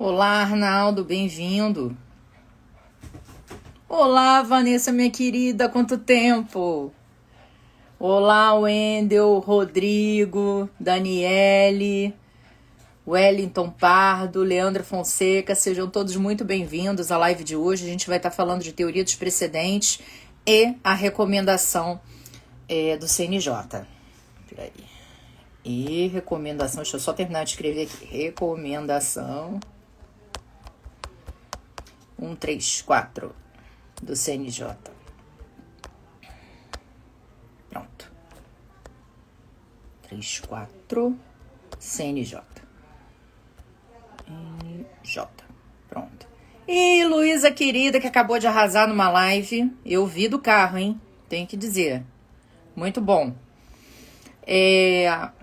Olá, Arnaldo, bem-vindo. Olá, Vanessa, minha querida, quanto tempo? Olá, Wendel, Rodrigo, Daniele, Wellington Pardo, Leandro Fonseca, sejam todos muito bem-vindos à live de hoje. A gente vai estar falando de teoria dos precedentes e a recomendação do CNJ. Peraí. E recomendação, deixa eu só terminar de escrever aqui. Recomendação 134 do CNJ. Pronto. 34 CNJ. J. Pronto. E Luísa querida, que acabou de arrasar numa live. Eu vi do carro, hein? Tenho que dizer. Muito bom.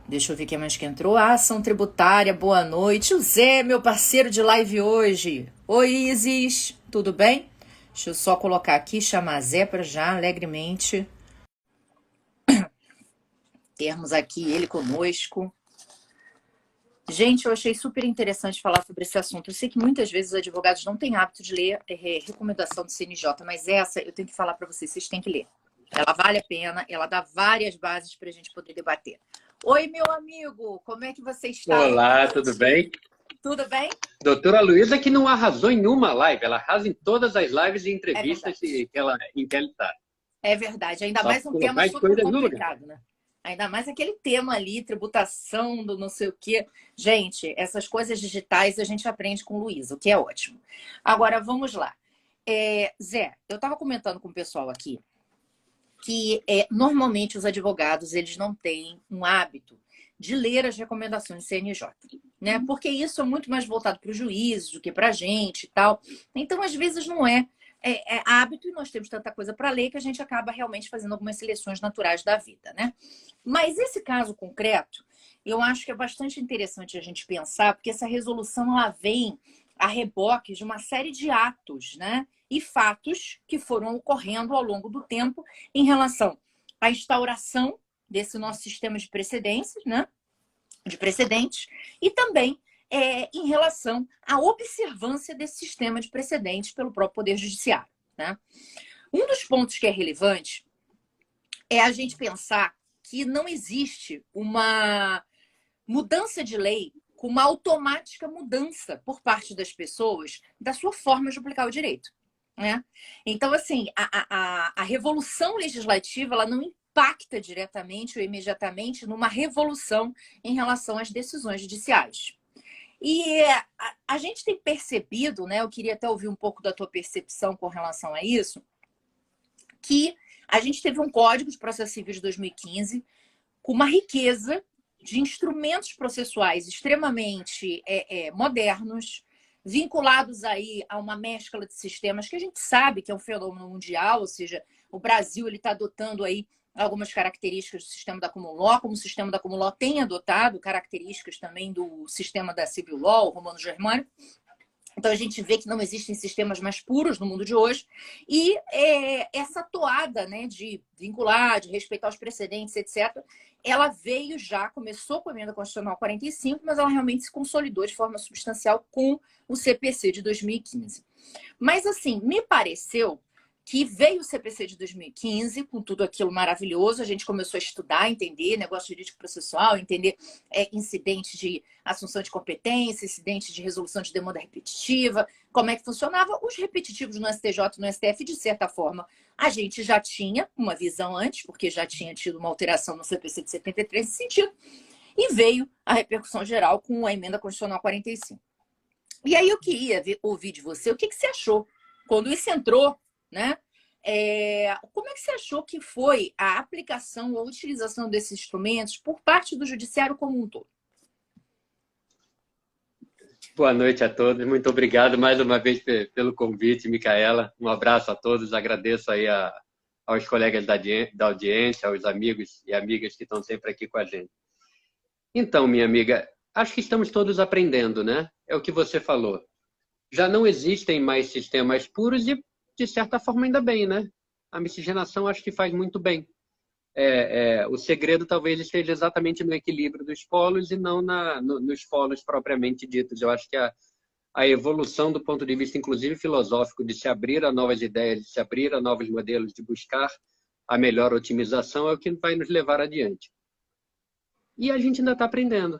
Deixa eu ver quem mais que entrou. Ação tributária, boa noite. O Zé, meu parceiro de live hoje. Oi, Isis. Tudo bem? Deixa eu só colocar aqui, chamar Zé para já alegremente termos aqui ele conosco. Gente, eu achei super interessante falar sobre esse assunto. Eu sei que muitas vezes os advogados não têm hábito de ler recomendação do CNJ, mas essa eu tenho que falar para vocês, vocês têm que ler. Ela vale a pena, ela dá várias bases para a gente poder debater. Oi, meu amigo, como é que você está? Olá, tudo bem? Tudo bem? Doutora Luísa que não arrasou em uma live, ela arrasa em todas as lives e entrevistas em que ela está. É verdade, ainda Só mais um colocar tema as super coisas no lugar. complicado, né? Ainda mais aquele tema ali, tributação do não sei o quê. Gente, essas coisas digitais a gente aprende com o Luiz, o que é ótimo. Agora, vamos lá. Zé, eu estava comentando com o pessoal aqui que normalmente os advogados eles não têm um hábito de ler as recomendações do CNJ, né? Porque isso é muito mais voltado para o juiz do que para a gente e tal. Então, às vezes, não é hábito e nós temos tanta coisa para ler que a gente acaba realmente fazendo algumas seleções naturais da vida, né? Mas esse caso concreto, eu acho que é bastante interessante a gente pensar, porque essa resolução ela vem a reboque de uma série de atos, né? E fatos que foram ocorrendo ao longo do tempo em relação à instauração desse nosso sistema de precedências, né? De precedentes, e também em relação à observância desse sistema de precedentes pelo próprio Poder Judiciário, né? Um dos pontos que é relevante é a gente pensar que não existe uma mudança de lei com uma automática mudança por parte das pessoas da sua forma de aplicar o direito, né? Então, assim, a revolução legislativa ela não impacta diretamente ou imediatamente numa revolução em relação às decisões judiciais. E a gente tem percebido, né? Eu queria até ouvir um pouco da tua percepção com relação a isso, que a gente teve um Código de Processo Civil de 2015 com uma riqueza de instrumentos processuais extremamente modernos, vinculados aí a uma mescla de sistemas que a gente sabe que é um fenômeno mundial, ou seja, o Brasil está adotando aí algumas características do sistema da Common Law, como o sistema da Common Law tem adotado características também do sistema da Civil Law, o romano-germânico. Então, a gente vê que não existem sistemas mais puros no mundo de hoje. E essa toada, né, de vincular, de respeitar os precedentes, etc., ela veio já, começou com a Emenda Constitucional 45, mas ela realmente se consolidou de forma substancial com o CPC de 2015. Mas, assim, me pareceu que veio o CPC de 2015, com tudo aquilo maravilhoso, a gente começou a estudar, entender negócio jurídico processual, entender incidentes de assunção de competência, incidentes de resolução de demanda repetitiva, como é que funcionava. Os repetitivos no STJ e no STF, de certa forma, a gente já tinha uma visão antes, porque já tinha tido uma alteração no CPC de 73 nesse sentido, e veio a repercussão geral com a Emenda Constitucional 45. E aí eu queria ouvir de você o que você achou quando isso entrou, né? Como é que você achou que foi a aplicação ou a utilização desses instrumentos por parte do judiciário como um todo? Boa noite a todos, muito obrigado mais uma vez pelo convite, Micaela. Um abraço a todos, agradeço aí aos colegas da audiência, aos amigos e amigas que estão sempre aqui com a gente. Então, minha amiga, acho que estamos todos aprendendo, né? É o que você falou. Já não existem mais sistemas puros e, de certa forma, ainda bem, né? A miscigenação acho que faz muito bem. O segredo talvez esteja exatamente no equilíbrio dos polos e não nos polos propriamente ditos. Eu acho que a evolução do ponto de vista, inclusive filosófico, de se abrir a novas ideias, de se abrir a novos modelos, de buscar a melhor otimização, é o que vai nos levar adiante. E a gente ainda está aprendendo.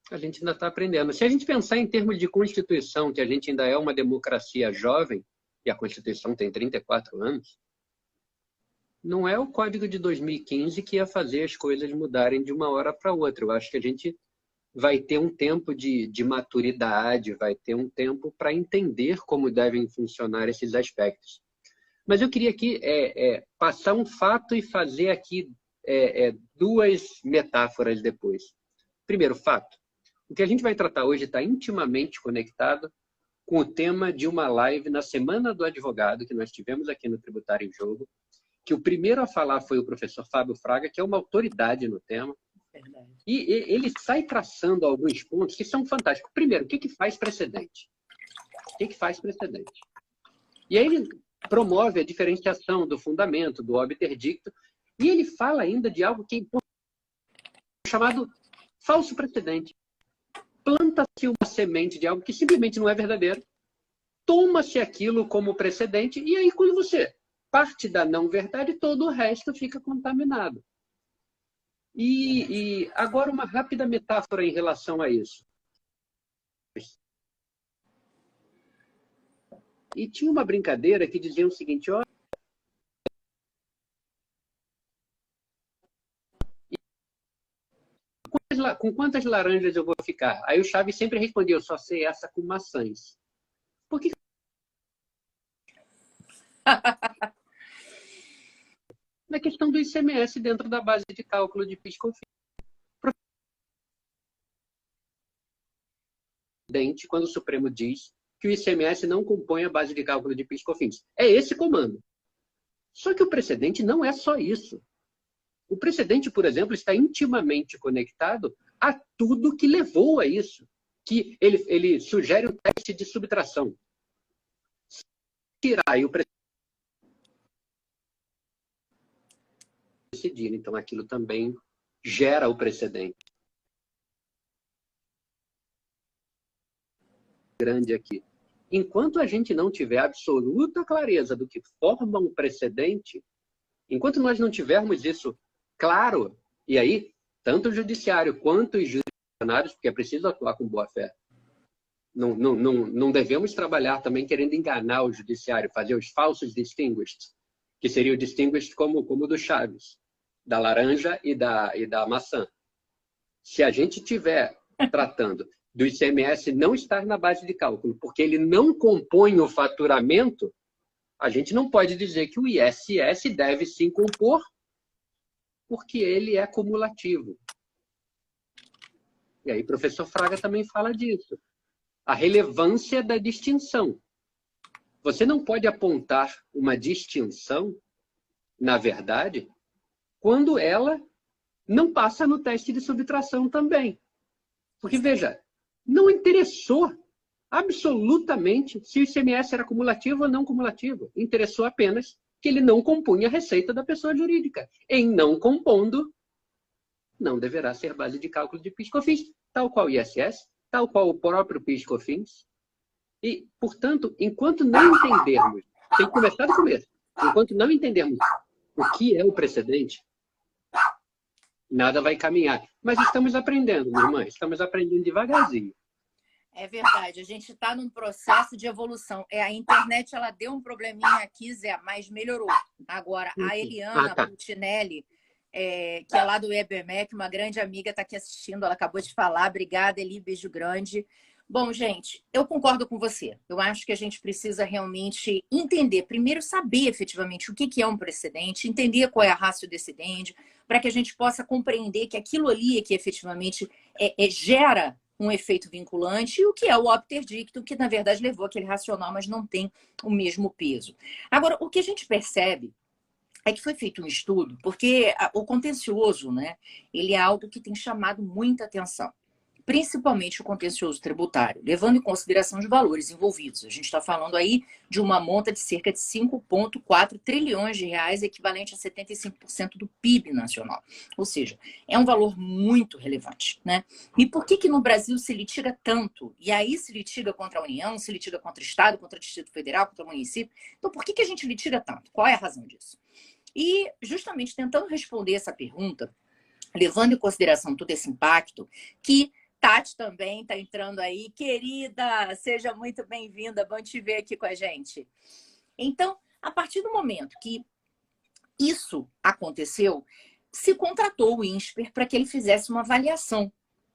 A gente ainda está aprendendo. Se a gente pensar em termos de Constituição, que a gente ainda é uma democracia jovem, e a Constituição tem 34 anos, não é o Código de 2015 que ia fazer as coisas mudarem de uma hora para outra. Eu acho que a gente vai ter um tempo de maturidade, vai ter um tempo para entender como devem funcionar esses aspectos. Mas eu queria aqui passar um fato e fazer aqui duas metáforas depois. Primeiro, fato. O que a gente vai tratar hoje está intimamente conectado com o tema de uma live na Semana do Advogado, que nós tivemos aqui no Tributário em Jogo, que o primeiro a falar foi o professor Fábio Fraga, que é uma autoridade no tema. Verdade. E ele sai traçando alguns pontos que são fantásticos. Primeiro, o que faz precedente? O que faz precedente? E aí ele promove a diferenciação do fundamento, do obter dicto, e ele fala ainda de algo que é importante, chamado falso precedente. Planta-se uma semente de algo que simplesmente não é verdadeiro, toma-se aquilo como precedente, e aí quando você parte da não-verdade, todo o resto fica contaminado. E agora uma rápida metáfora em relação a isso. E tinha uma brincadeira que dizia o seguinte, olha, com quantas laranjas eu vou ficar? Aí o Chaves sempre respondia, eu só sei essa com maçãs. Por que na questão do ICMS dentro da base de cálculo de PIS/COFINS? Quando o Supremo diz que o ICMS não compõe a base de cálculo de PIS/COFINS. É esse comando. Só que o precedente não é só isso. O precedente, por exemplo, está intimamente conectado a tudo que levou a isso. Que ele sugere um teste de subtração. Se tirar e o precedente decidir, então aquilo também gera o precedente. Grande aqui. Enquanto a gente não tiver absoluta clareza do que forma um precedente, enquanto nós não tivermos isso claro, e aí, tanto o judiciário quanto os jurisdicionários, porque é preciso atuar com boa-fé, não devemos trabalhar também querendo enganar o judiciário, fazer os falsos distinguished, que seria o distinguished como o do Chaves, da laranja e da maçã. Se a gente estiver tratando do ICMS não estar na base de cálculo, porque ele não compõe o faturamento, a gente não pode dizer que o ISS deve sim compor, porque ele é cumulativo. E aí o professor Fraga também fala disso. A relevância da distinção. Você não pode apontar uma distinção, na verdade, quando ela não passa no teste de subtração também. Porque, veja, não interessou absolutamente se o ICMS era cumulativo ou não cumulativo. Interessou apenas que ele não compunha a receita da pessoa jurídica. Em não compondo, não deverá ser base de cálculo de PIS/COFINS, tal qual o ISS, tal qual o próprio PIS/COFINS. E, portanto, enquanto não entendermos, tem que começar do começo, enquanto não entendermos o que é o precedente, nada vai caminhar. Mas estamos aprendendo, minha irmã, estamos aprendendo devagarzinho. É verdade, a gente está num processo de evolução. A internet ela deu um probleminha aqui, Zé, mas melhorou. Agora, a Eliana Putinelli, que é lá do EBMEC, uma grande amiga, está aqui assistindo, ela acabou de falar. Obrigada, Eli, beijo grande. Bom, gente, eu concordo com você. Eu acho que a gente precisa realmente entender, primeiro saber efetivamente o que é um precedente, entender qual é a ratio decidendi, para que a gente possa compreender que aquilo ali é que efetivamente gera um efeito vinculante e o que é o obter dictum, que na verdade levou aquele racional, mas não tem o mesmo peso. Agora, o que a gente percebe é que foi feito um estudo, porque o contencioso, né, ele é algo que tem chamado muita atenção. principalmente o contencioso tributário, levando em consideração os valores envolvidos. A gente está falando aí de uma monta de cerca de 5,4 trilhões de reais, equivalente a 75% do PIB nacional. Ou seja, é um valor muito relevante, né? E por que no Brasil se litiga tanto? E aí se litiga contra a União, se litiga contra o Estado, contra o Distrito Federal, contra o município. Então, por que a gente litiga tanto? Qual é a razão disso? E, justamente, tentando responder essa pergunta, levando em consideração todo esse impacto, que Tati também está entrando aí. Querida, seja muito bem-vinda, bom te ver aqui com a gente. Então, a partir do momento que isso aconteceu, se contratou o INSPER para que ele fizesse uma avaliação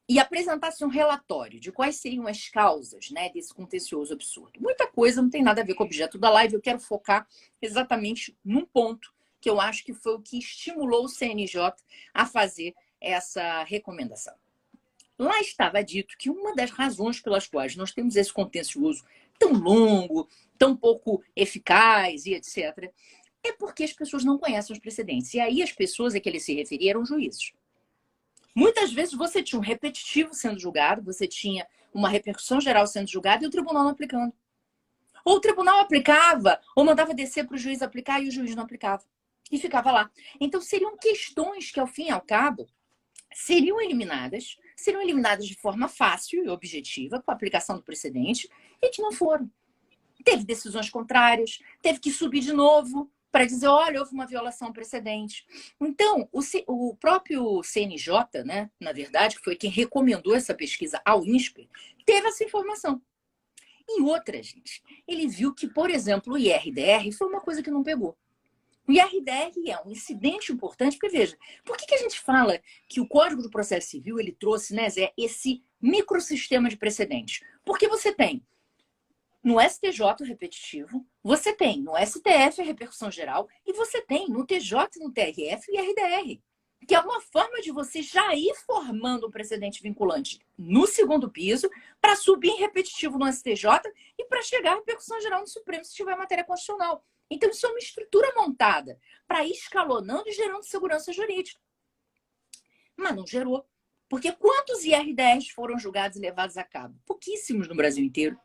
e apresentasse um relatório de quais seriam as causas, né, desse contencioso absurdo. Muita coisa não tem nada a ver com o objeto da live, eu quero focar exatamente num ponto que eu acho que foi o que estimulou o CNJ a fazer essa recomendação. Lá estava dito que uma das razões pelas quais nós temos esse contencioso tão longo, tão pouco eficaz e etc., é porque as pessoas não conhecem os precedentes. E aí as pessoas a que ele se referia eram juízes. Muitas vezes você tinha um repetitivo sendo julgado, você tinha uma repercussão geral sendo julgada e o tribunal não aplicando. Ou o tribunal aplicava, ou mandava descer para o juiz aplicar e o juiz não aplicava. E ficava lá. Então seriam questões que, ao fim e ao cabo, seriam eliminadas de forma fácil e objetiva, com a aplicação do precedente, e que não foram. Teve decisões contrárias, teve que subir de novo para dizer, olha, houve uma violação precedente. Então, o próprio CNJ, né, na verdade, que foi quem recomendou essa pesquisa ao INSPER, teve essa informação. E outra, gente, ele viu que, por exemplo, o IRDR foi uma coisa que não pegou. O IRDR é um incidente importante, porque veja, por que a gente fala que o Código do Processo Civil ele trouxe, né, Zé, esse microsistema de precedentes? Porque você tem no STJ o repetitivo, você tem no STF a repercussão geral e você tem no TJ e no TRF o IRDR, que é uma forma de você já ir formando um precedente vinculante no segundo piso para subir em repetitivo no STJ e para chegar à repercussão geral no Supremo se tiver matéria constitucional. Então, isso é uma estrutura montada para ir escalonando e gerando segurança jurídica. Mas não gerou. Porque quantos IRDRs foram julgados e levados a cabo? Pouquíssimos no Brasil inteiro.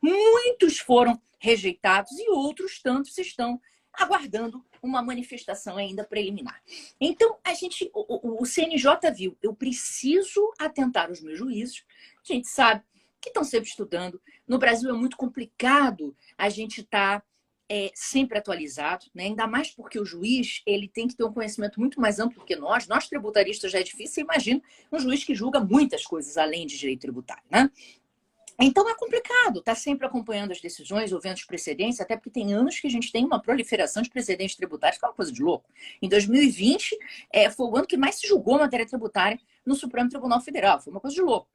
Muitos foram rejeitados e outros tantos estão aguardando uma manifestação ainda preliminar. Então, o CNJ viu, eu preciso atentar os meus juízos. A gente sabe que estão sempre estudando. No Brasil é muito complicado a gente estar sempre atualizado, né? Ainda mais porque o juiz ele tem que ter um conhecimento muito mais amplo que nós tributaristas já é difícil, você imagina um juiz que julga muitas coisas além de direito tributário, né? Então é complicado, tá sempre acompanhando as decisões, ouvindo os precedentes, até porque tem anos que a gente tem uma proliferação de precedentes tributários, que é uma coisa de louco. Em 2020, foi o ano que mais se julgou matéria tributária no Supremo Tribunal Federal, foi uma coisa de louco.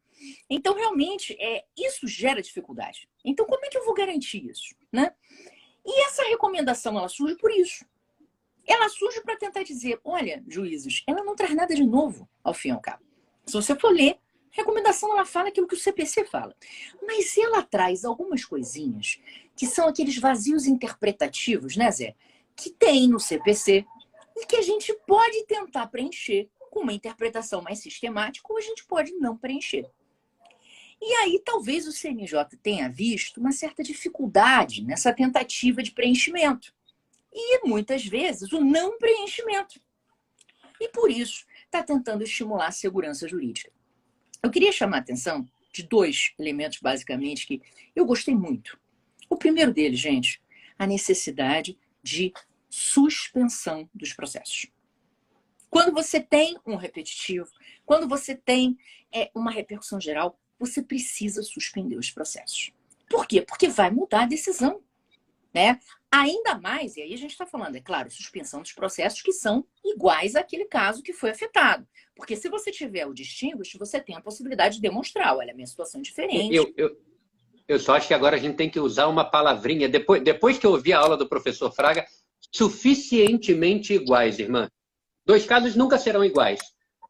Então, realmente, isso gera dificuldade. Então, como é que eu vou garantir isso, né? E essa recomendação, ela surge por isso. Ela surge para tentar dizer, olha, juízes, ela não traz nada de novo ao fim e ao cabo. Se você for ler, a recomendação ela fala aquilo que o CPC fala. Mas ela traz algumas coisinhas que são aqueles vazios interpretativos, né, Zé? Que tem no CPC e que a gente pode tentar preencher com uma interpretação mais sistemática ou a gente pode não preencher. E aí, talvez o CNJ tenha visto uma certa dificuldade nessa tentativa de preenchimento. E, muitas vezes, o não preenchimento. E, por isso, está tentando estimular a segurança jurídica. Eu queria chamar a atenção de dois elementos, basicamente, que eu gostei muito. O primeiro deles, gente, a necessidade de suspensão dos processos. Quando você tem um repetitivo, quando você tem uma repercussão geral, você precisa suspender os processos. Por quê? Porque vai mudar a decisão, né? Ainda mais, e aí a gente está falando, é claro, suspensão dos processos que são iguais àquele caso que foi afetado. Porque se você tiver o distinguish, você tem a possibilidade de demonstrar, olha, a minha situação é diferente. Eu só acho que agora a gente tem que usar uma palavrinha, depois que eu ouvi a aula do professor Fraga, suficientemente iguais, irmã. Dois casos nunca serão iguais,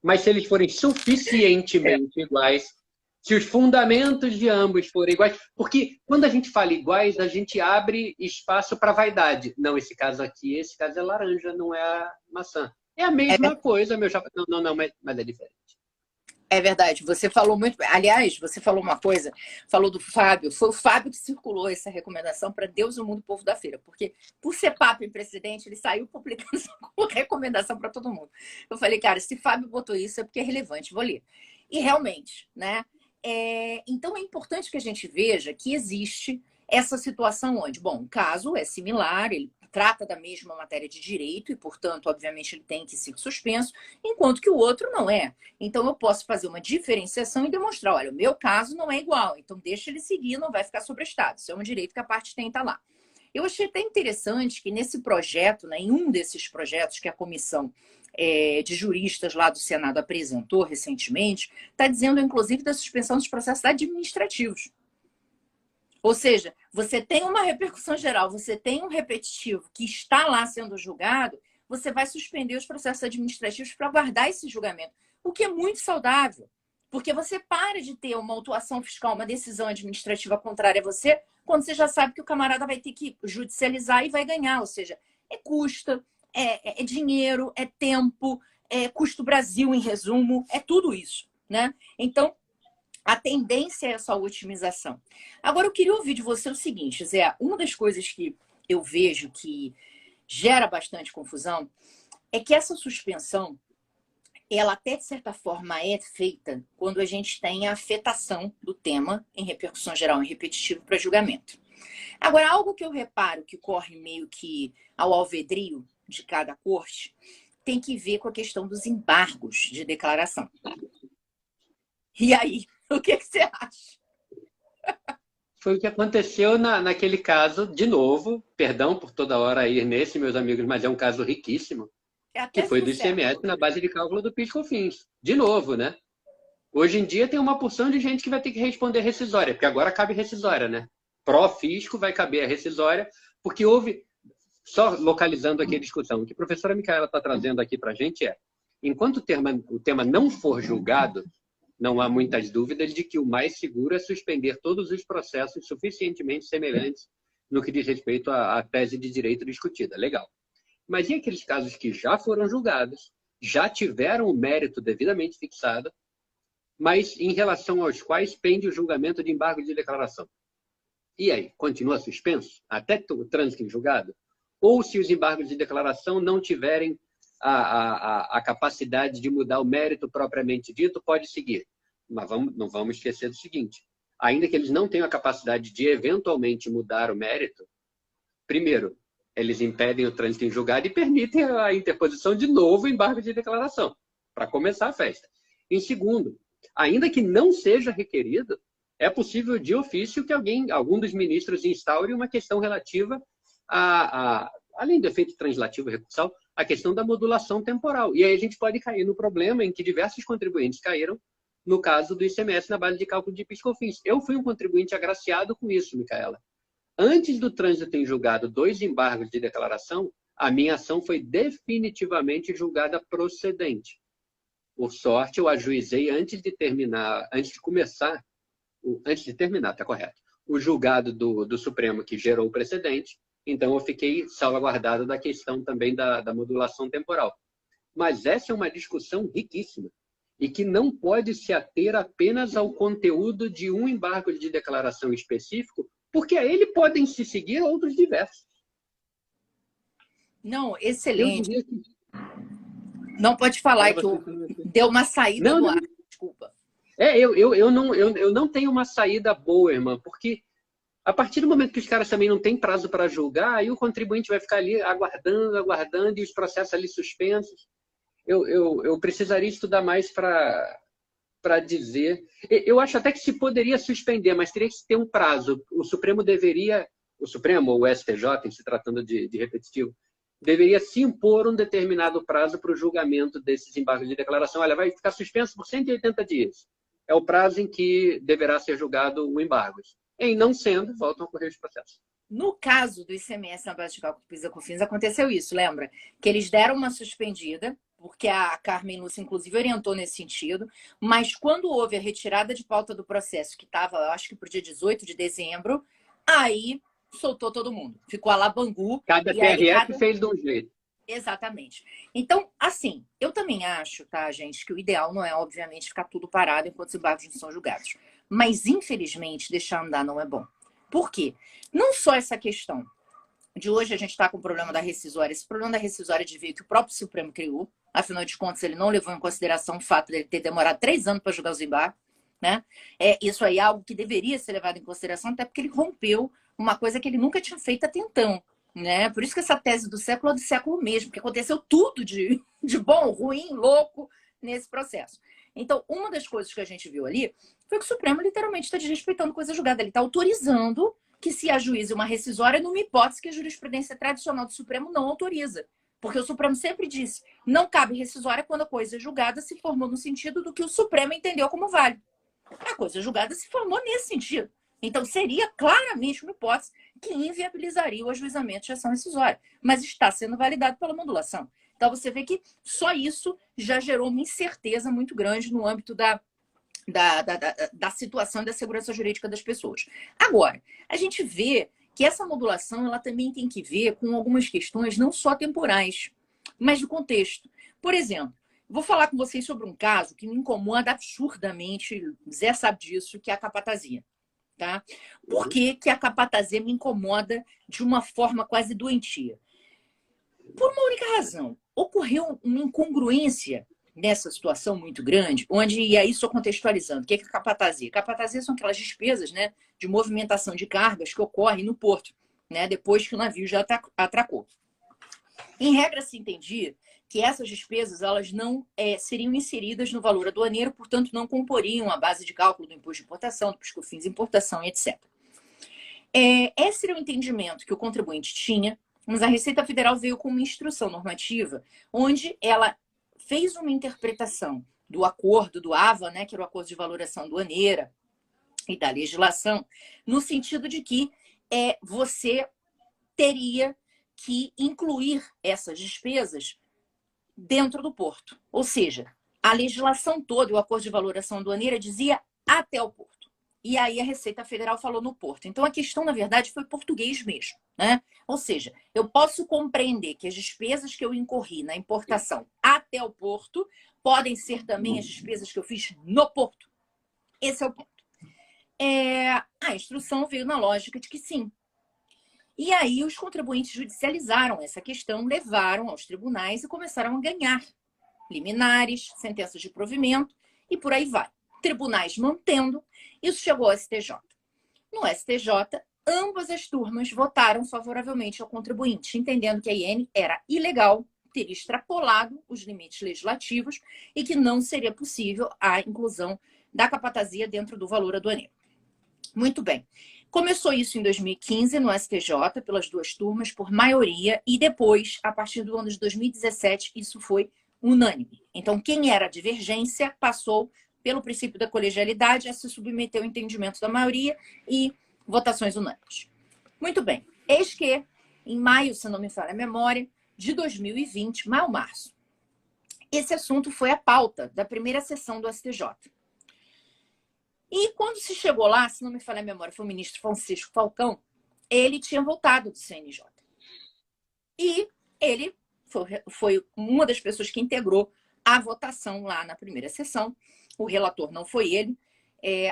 mas se eles forem suficientemente iguais, se os fundamentos de ambos forem iguais, porque quando a gente fala iguais, a gente abre espaço para vaidade. Não, esse caso aqui, esse caso é laranja, não é a maçã. É a mesma coisa, meu chapa. Não, mas é diferente. É verdade, você falou muito. Aliás, você falou uma coisa, falou do Fábio. Foi o Fábio que circulou essa recomendação para Deus, o mundo, o povo da feira. Porque, por ser papo em presidente, ele saiu publicando essa recomendação para todo mundo. Eu falei, cara, se Fábio botou isso é porque é relevante, vou ler. E realmente, né? Então é importante que a gente veja que existe essa situação onde, bom, o caso é similar, ele trata da mesma matéria de direito e, portanto, obviamente, ele tem que ser suspenso, enquanto que o outro não é. Então, eu posso fazer uma diferenciação e demonstrar, olha, o meu caso não é igual, então deixa ele seguir, não vai ficar sobreestado. Isso é um direito que a parte tem, tá lá. Eu achei até interessante que nesse projeto, né, em um desses projetos que a comissão de juristas lá do Senado apresentou recentemente, está dizendo, inclusive, da suspensão dos processos administrativos. Ou seja, você tem uma repercussão geral, você tem um repetitivo que está lá sendo julgado, você vai suspender os processos administrativos para guardar esse julgamento, o que é muito saudável, porque você para de ter uma autuação fiscal, uma decisão administrativa contrária a você, quando você já sabe que o camarada vai ter que judicializar e vai ganhar, ou seja, é custo, é dinheiro, é tempo, é custo Brasil, em resumo, é tudo isso, né? Então, a tendência é essa otimização. Agora, eu queria ouvir de você o seguinte, Zé, uma das coisas que eu vejo que gera bastante confusão é que essa suspensão, ela até de certa forma é feita quando a gente tem a afetação do tema em repercussão geral, em repetitivo para julgamento. Agora, algo que eu reparo que corre meio que ao alvedrio de cada corte tem que ver com a questão dos embargos de declaração. E aí, o que você acha? Foi o que aconteceu naquele caso, de novo, perdão por toda hora ir nesse, meus amigos, mas é um caso riquíssimo, que foi do ICMS na base de cálculo do PIS/COFINS. De novo, né? Hoje em dia tem uma porção de gente que vai ter que responder rescisória, porque agora cabe rescisória, né? Pró-fisco vai caber a rescisória, porque houve, só localizando aqui a discussão, o que a professora Micaela está trazendo aqui para a gente é, enquanto o tema não for julgado, não há muitas dúvidas de que o mais seguro é suspender todos os processos suficientemente semelhantes no que diz respeito à tese de direito discutida. Legal. Mas e aqueles casos que já foram julgados, já tiveram o mérito devidamente fixado, mas em relação aos quais pende o julgamento de embargo de declaração? E aí, continua suspenso até o trânsito em julgado? Ou se os embargos de declaração não tiverem a capacidade de mudar o mérito propriamente dito, pode seguir. Mas não vamos esquecer do seguinte, ainda que eles não tenham a capacidade de eventualmente mudar o mérito, primeiro, eles impedem o trânsito em julgado e permitem a interposição de novo embargo de declaração, para começar a festa. Em segundo, ainda que não seja requerido, é possível de ofício que algum dos ministros instaure uma questão relativa além do efeito translativo recursal, a questão da modulação temporal. E aí a gente pode cair no problema em que diversos contribuintes caíram no caso do ICMS na base de cálculo de PIS/COFINS. Eu fui um contribuinte agraciado com isso, Micaela. Antes do trânsito em julgado 2 embargos de declaração, a minha ação foi definitivamente julgada procedente. Por sorte, eu ajuizei antes de terminar, tá correto, o julgado do Supremo que gerou o precedente, então eu fiquei salvaguardado da questão também da modulação temporal. Mas essa é uma discussão riquíssima e que não pode se ater apenas ao conteúdo de um embargo de declaração específico, porque a ele podem se seguir outros diversos. Não, excelente. Não pode falar que deu uma saída do ar. Desculpa. Eu não tenho uma saída boa, irmã, porque a partir do momento que os caras também não têm prazo para julgar, aí o contribuinte vai ficar ali aguardando e os processos ali suspensos. Eu precisaria estudar mais para dizer. Eu acho até que se poderia suspender, mas teria que ter um prazo. O Supremo ou o STJ, em se tratando de repetitivo, deveria se impor um determinado prazo para o julgamento desses embargos de declaração. Olha, vai ficar suspenso por 180 dias. É o prazo em que deverá ser julgado o embargo. Em não sendo, voltam a ocorrer os processos. No caso do ICMS na base de cálculo do PIS/COFINS, aconteceu isso, lembra? Que eles deram uma suspendida, porque a Carmen Lúcia, inclusive, orientou nesse sentido, mas quando houve a retirada de pauta do processo, que estava, acho que para o dia 18 de dezembro, aí soltou todo mundo. Ficou a lá Bangu. Cada TRF fez de um jeito. Exatamente. Então, assim, eu também acho, tá, gente, que o ideal não é, obviamente, ficar tudo parado enquanto os embargos não são julgados. Mas, infelizmente, deixar andar não é bom. Por quê? Não só essa questão de hoje a gente está com o problema da rescisória. Esse problema da rescisória de ver que o próprio Supremo criou. Afinal de contas, ele não levou em consideração o fato de ele ter demorado 3 anos para julgar os embargos. Né? Isso aí é algo que deveria ser levado em consideração, até porque ele rompeu uma coisa que ele nunca tinha feito até então. Né? Por isso que essa tese do século é do século mesmo, porque aconteceu tudo de bom, ruim, louco nesse processo. Então, uma das coisas que a gente viu ali foi que o Supremo literalmente está desrespeitando coisa julgada. Ele está autorizando que se ajuize uma rescisória numa hipótese que a jurisprudência tradicional do Supremo não autoriza. Porque o Supremo sempre disse, não cabe rescisória quando a coisa julgada se formou no sentido do que o Supremo entendeu como válido. A coisa julgada se formou nesse sentido. Então, seria claramente uma hipótese que inviabilizaria o ajuizamento de ação rescisória. Mas está sendo validado pela modulação. Então, você vê que só isso já gerou uma incerteza muito grande no âmbito da situação e da segurança jurídica das pessoas. Agora, a gente vê que essa modulação ela também tem que ver com algumas questões não só temporais, mas do contexto. Por exemplo, vou falar com vocês sobre um caso que me incomoda absurdamente, Zé sabe disso, que é a capatazia. Tá? Por que a capatazia me incomoda de uma forma quase doentia? Por uma única razão. Ocorreu uma incongruência nessa situação muito grande, onde, e aí estou contextualizando, o que é capatazia? Capatazia são aquelas despesas, né, de movimentação de cargas que ocorrem no porto, né, depois que o navio já atracou. Em regra, se entendia que essas despesas elas não seriam inseridas no valor aduaneiro, portanto, não comporiam a base de cálculo do imposto de importação, do PIS/COFINS de importação, etc. Esse era o entendimento que o contribuinte tinha, mas a Receita Federal veio com uma instrução normativa onde ela fez uma interpretação do acordo do AVA, né, que era o Acordo de Valoração Aduaneira, e da legislação, no sentido de que você teria que incluir essas despesas dentro do porto. Ou seja, a legislação toda e o Acordo de Valoração Aduaneira dizia até o porto. E aí a Receita Federal falou no porto. Então a questão, na verdade, foi português mesmo. Né? Ou seja, eu posso compreender que as despesas que eu incorri na importação até o porto podem ser também as despesas que eu fiz no porto. Esse é o ponto. A instrução veio na lógica de que sim. E aí os contribuintes judicializaram essa questão, levaram aos tribunais e começaram a ganhar liminares, sentenças de provimento e por aí vai. Tribunais mantendo, isso chegou ao STJ. No STJ, ambas as turmas votaram favoravelmente ao contribuinte, entendendo que a IN era ilegal, teria extrapolado os limites legislativos e que não seria possível a inclusão da capatazia dentro do valor aduaneiro. Muito bem. Começou isso em 2015 no STJ, pelas duas turmas, por maioria, e depois, a partir do ano de 2017, isso foi unânime. Então, quem era divergência passou pelo princípio da colegialidade a se submeter ao entendimento da maioria e votações unânimes. Muito bem. Eis que, em maio, se não me falha a memória, de 2020, maio, março, esse assunto foi a pauta da primeira sessão do STJ. E quando se chegou lá, se não me falha a memória, foi o ministro Francisco Falcão, ele tinha voltado do CNJ. E ele foi uma das pessoas que integrou a votação lá na primeira sessão. O relator não foi ele.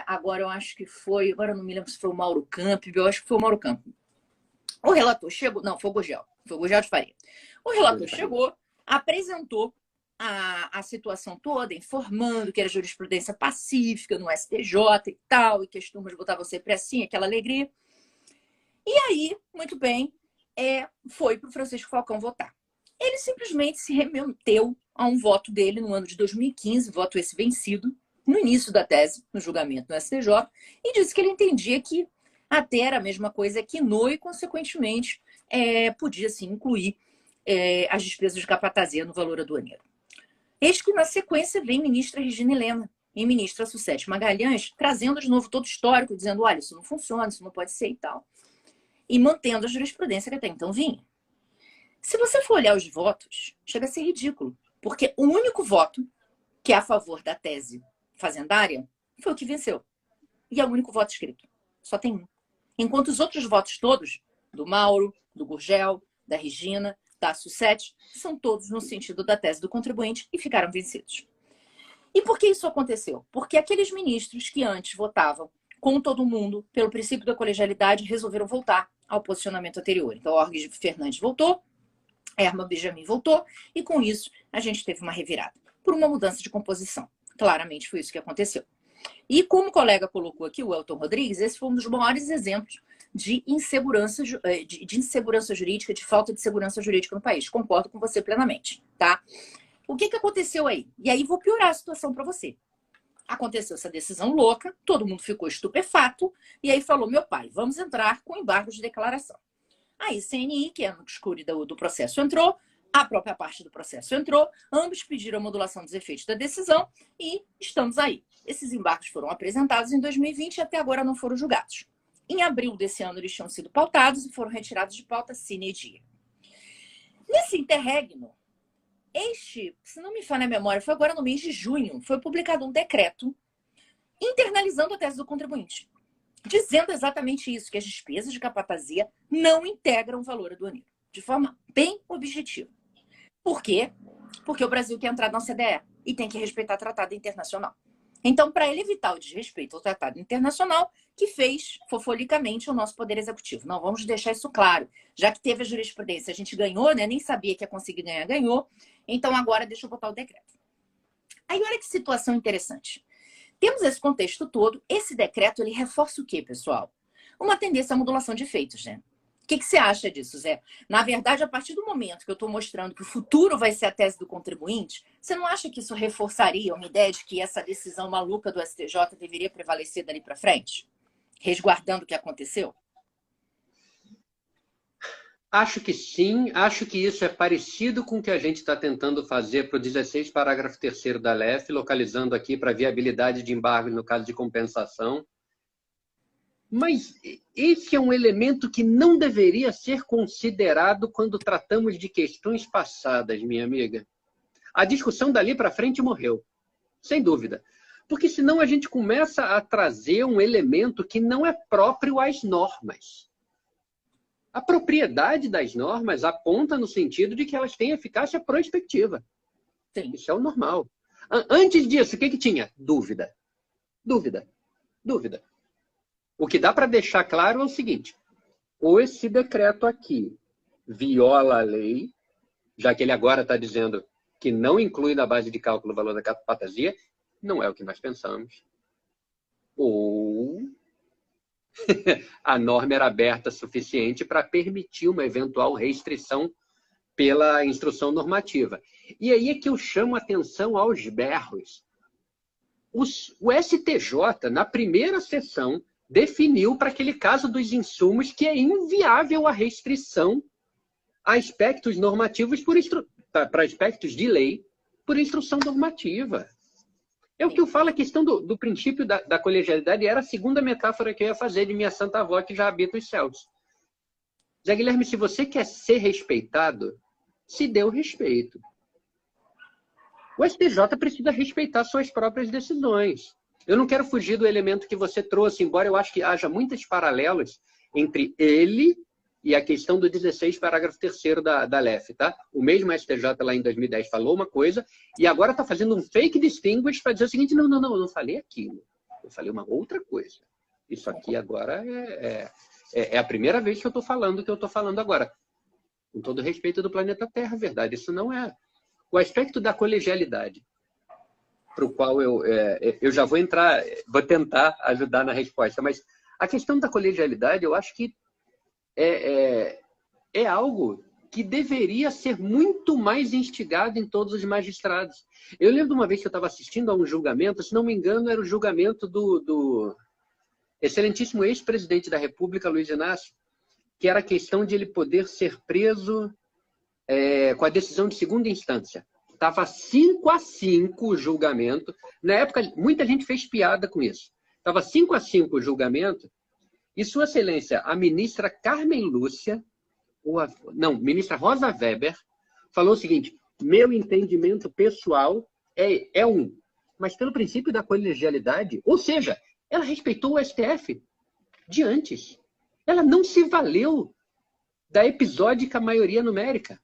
Agora eu acho que foi... Agora eu não me lembro se foi o Mauro Campi. Eu acho que foi o Mauro Campi. O relator chegou... Não, foi o Gurgel. Foi o Gurgel de Faria. O relator chegou, apresentou a situação toda, informando que era jurisprudência pacífica no STJ e tal, e que as turmas votavam sempre assim, aquela alegria. E aí, muito bem, foi para o Francisco Falcão votar. Ele simplesmente se remeteu a um voto dele no ano de 2015, voto esse vencido, no início da tese, no julgamento no STJ, e disse que ele entendia que até era a mesma coisa que no e, consequentemente, podia sim incluir as despesas de capatazia no valor aduaneiro. Eis que, na sequência, vem ministra Regina Helena e ministra Sucete Magalhães, trazendo de novo todo o histórico, dizendo, olha, isso não funciona, isso não pode ser e tal. E mantendo a jurisprudência que até então vinha. Se você for olhar os votos, chega a ser ridículo, porque o único voto que é a favor da tese fazendária foi o que venceu. E é o único voto escrito. Só tem um. Enquanto os outros votos todos, do Mauro, do Gurgel, da Regina, Tácio 7, são todos no sentido da tese do contribuinte e ficaram vencidos. E por que isso aconteceu? Porque aqueles ministros que antes votavam com todo mundo, pelo princípio da colegialidade, resolveram voltar ao posicionamento anterior. Então, Org Fernandes voltou, Herman Benjamin voltou, e com isso a gente teve uma revirada, por uma mudança de composição. Claramente foi isso que aconteceu. E como o colega colocou aqui, o Elton Rodrigues, esse foi um dos maiores exemplos de insegurança, de insegurança jurídica, de falta de segurança jurídica no país. Concordo com você plenamente, tá? O que aconteceu aí? E aí vou piorar a situação para você. Aconteceu essa decisão louca, todo mundo ficou estupefato, e aí falou, meu pai, vamos entrar com embargo de declaração. Aí CNI, que é no escuro do processo, entrou, a própria parte do processo entrou, ambos pediram a modulação dos efeitos da decisão e estamos aí. Esses embargos foram apresentados em 2020 e até agora não foram julgados. Em abril desse ano eles tinham sido pautados e foram retirados de pauta sine die. Nesse interregno, se não me falha a memória, foi agora no mês de junho, foi publicado um decreto internalizando a tese do contribuinte, dizendo exatamente isso, que as despesas de capatazia não integram o valor aduaneiro, de forma bem objetiva. Por quê? Porque o Brasil quer entrar na OCDE e tem que respeitar tratado internacional. Então, para ele evitar o desrespeito ao tratado internacional, que fez fofolicamente o nosso Poder Executivo. Não, vamos deixar isso claro. Já que teve a jurisprudência, a gente ganhou, né? Nem sabia que ia conseguir ganhar, ganhou. Então, agora deixa eu botar o decreto. Aí, olha que situação interessante. Temos esse contexto todo. Esse decreto, ele reforça o quê, pessoal? Uma tendência à modulação de efeitos, né? O que você acha disso, Zé? Na verdade, a partir do momento que eu estou mostrando que o futuro vai ser a tese do contribuinte, você não acha que isso reforçaria uma ideia de que essa decisão maluca do STJ deveria prevalecer dali para frente? Resguardando o que aconteceu? Acho que sim. Acho que isso é parecido com o que a gente está tentando fazer para o 16, parágrafo 3º da LEF, localizando aqui para viabilidade de embargo no caso de compensação. Mas esse é um elemento que não deveria ser considerado quando tratamos de questões passadas, minha amiga. A discussão dali para frente morreu, sem dúvida. Porque senão a gente começa a trazer um elemento que não é próprio às normas. A propriedade das normas aponta no sentido de que elas têm eficácia prospectiva. Sim. Isso é o normal. Antes disso, o que tinha? Dúvida. Dúvida. Dúvida. O que dá para deixar claro é o seguinte: ou esse decreto aqui viola a lei, já que ele agora está dizendo que não inclui na base de cálculo o valor da capatazia, não é o que nós pensamos. Ou a norma era aberta suficiente para permitir uma eventual restrição pela instrução normativa. E aí é que eu chamo a atenção aos berros. O STJ, na primeira sessão, definiu para aquele caso dos insumos que é inviável a restrição a aspectos normativos para aspectos de lei por instrução normativa. É o que eu falo, a questão do princípio da colegialidade era a segunda metáfora que eu ia fazer de minha santa avó que já habita os céus. Zé Guilherme, se você quer ser respeitado, se dê o respeito. O STJ precisa respeitar suas próprias decisões. Eu não quero fugir do elemento que você trouxe, embora eu acho que haja muitos paralelos entre ele e a questão do 16, parágrafo 3º da LEF. Tá? O mesmo STJ lá em 2010 falou uma coisa e agora está fazendo um fake distinguish para dizer o seguinte: não, eu não falei aquilo. Eu falei uma outra coisa. Isso aqui agora é a primeira vez que eu estou falando o que eu estou falando agora. Com todo respeito do planeta Terra, verdade. Isso não é. O aspecto da colegialidade, para o qual eu já vou entrar, vou tentar ajudar na resposta, mas a questão da colegialidade, eu acho que é algo que deveria ser muito mais instigado em todos os magistrados. Eu lembro de uma vez que eu estava assistindo a um julgamento, se não me engano, era o julgamento do excelentíssimo ex-presidente da República, Luiz Inácio, que era a questão de ele poder ser preso com a decisão de segunda instância. Estava 5-5 o julgamento. Na época, muita gente fez piada com isso. Estava 5-5 o julgamento e Sua Excelência, a ministra Carmen Lúcia, ministra Rosa Weber, falou o seguinte: meu entendimento pessoal é um, mas pelo princípio da colegialidade, ou seja, ela respeitou o STF de antes. Ela não se valeu da episódica maioria numérica.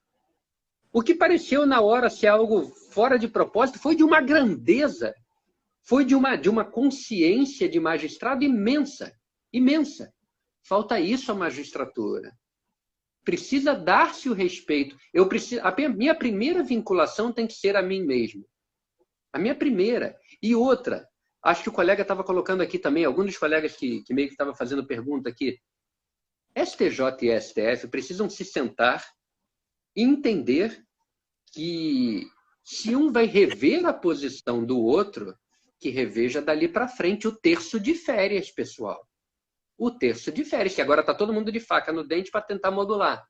O que pareceu na hora ser algo fora de propósito foi de uma grandeza, foi de uma consciência de magistrado imensa, imensa. Falta isso à magistratura. Precisa dar-se o respeito. A minha primeira vinculação tem que ser a mim mesmo. A minha primeira. E outra, acho que o colega estava colocando aqui também, alguns dos colegas que meio que estavam fazendo pergunta aqui. STJ e STF precisam se sentar e entender que se um vai rever a posição do outro, que reveja dali para frente o terço de férias, pessoal. O terço de férias, que agora está todo mundo de faca no dente para tentar modular.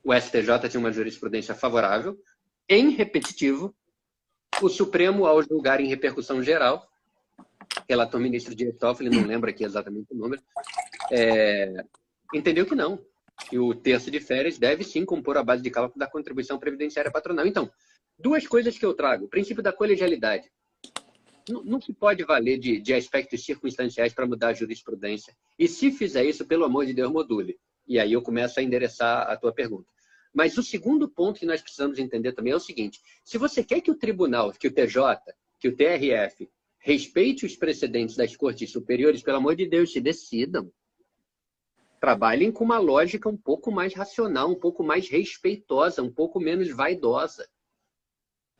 O STJ tinha uma jurisprudência favorável, em repetitivo. O Supremo, ao julgar em repercussão geral, relator ministro Dias Toffoli, não lembro aqui exatamente o número, entendeu que não. Que o terço de férias deve sim compor a base de cálculo da contribuição previdenciária patronal. Então, duas coisas que eu trago. O princípio da colegialidade. Não se pode valer de aspectos circunstanciais para mudar a jurisprudência. E se fizer isso, pelo amor de Deus, module. E aí eu começo a endereçar a tua pergunta. Mas o segundo ponto que nós precisamos entender também é o seguinte. Se você quer que o tribunal, que o TJ, que o TRF, respeite os precedentes das cortes superiores, pelo amor de Deus, se decidam. Trabalhem com uma lógica um pouco mais racional, um pouco mais respeitosa, um pouco menos vaidosa.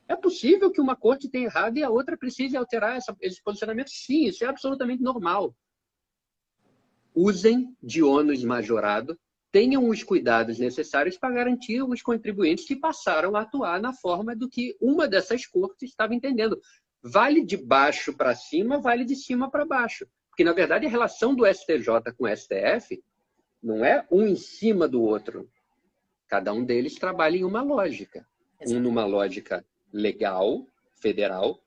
É possível que uma corte tenha errado e a outra precise alterar esse posicionamento? Sim, isso é absolutamente normal. Usem de ônus majorado, tenham os cuidados necessários para garantir os contribuintes que passaram a atuar na forma do que uma dessas cortes estava entendendo. Vale de baixo para cima, vale de cima para baixo. Porque, na verdade, a relação do STJ com o STF não é um em cima do outro. Cada um deles trabalha em uma lógica. Um numa lógica legal, federal,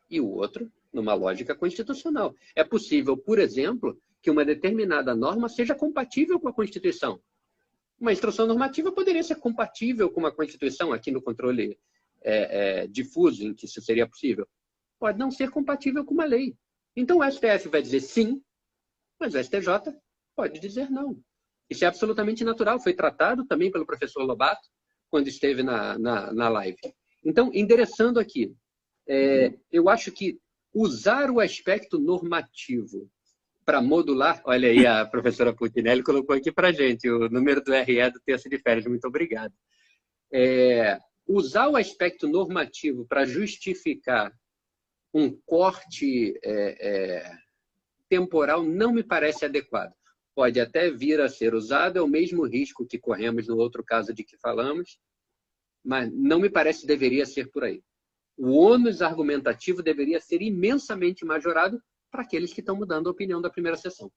e o outro numa lógica constitucional. É possível, por exemplo, que uma determinada norma seja compatível com a Constituição. Uma instrução normativa poderia ser compatível com uma Constituição, aqui no controle difuso, em que isso seria possível. Pode não ser compatível com uma lei. Então o STF vai dizer sim, mas o STJ pode dizer não. Isso é absolutamente natural. Foi tratado também pelo professor Lobato, quando esteve na live. Então, endereçando aqui, eu acho que usar o aspecto normativo para modular... Olha aí, a professora Putinelli colocou aqui para a gente o número do RE do terço de férias. Muito obrigado. Usar o aspecto normativo para justificar um corte temporal não me parece adequado. Pode até vir a ser usado, é o mesmo risco que corremos no outro caso de que falamos, mas não me parece que deveria ser por aí. O ônus argumentativo deveria ser imensamente majorado para aqueles que estão mudando a opinião da primeira sessão.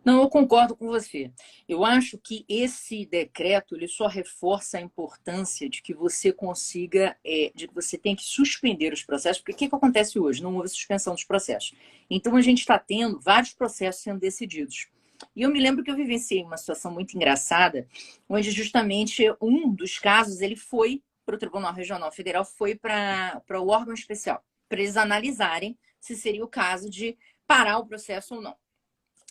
Não, eu concordo com você. Eu acho que esse decreto ele só reforça a importância de que você consiga, de que você tem que suspender os processos, porque o que acontece hoje? Não houve suspensão dos processos. Então, a gente está tendo vários processos sendo decididos. E eu me lembro que eu vivenciei uma situação muito engraçada, onde justamente um dos casos, ele foi para o Tribunal Regional Federal, foi para o órgão especial, para eles analisarem se seria o caso de parar o processo ou não.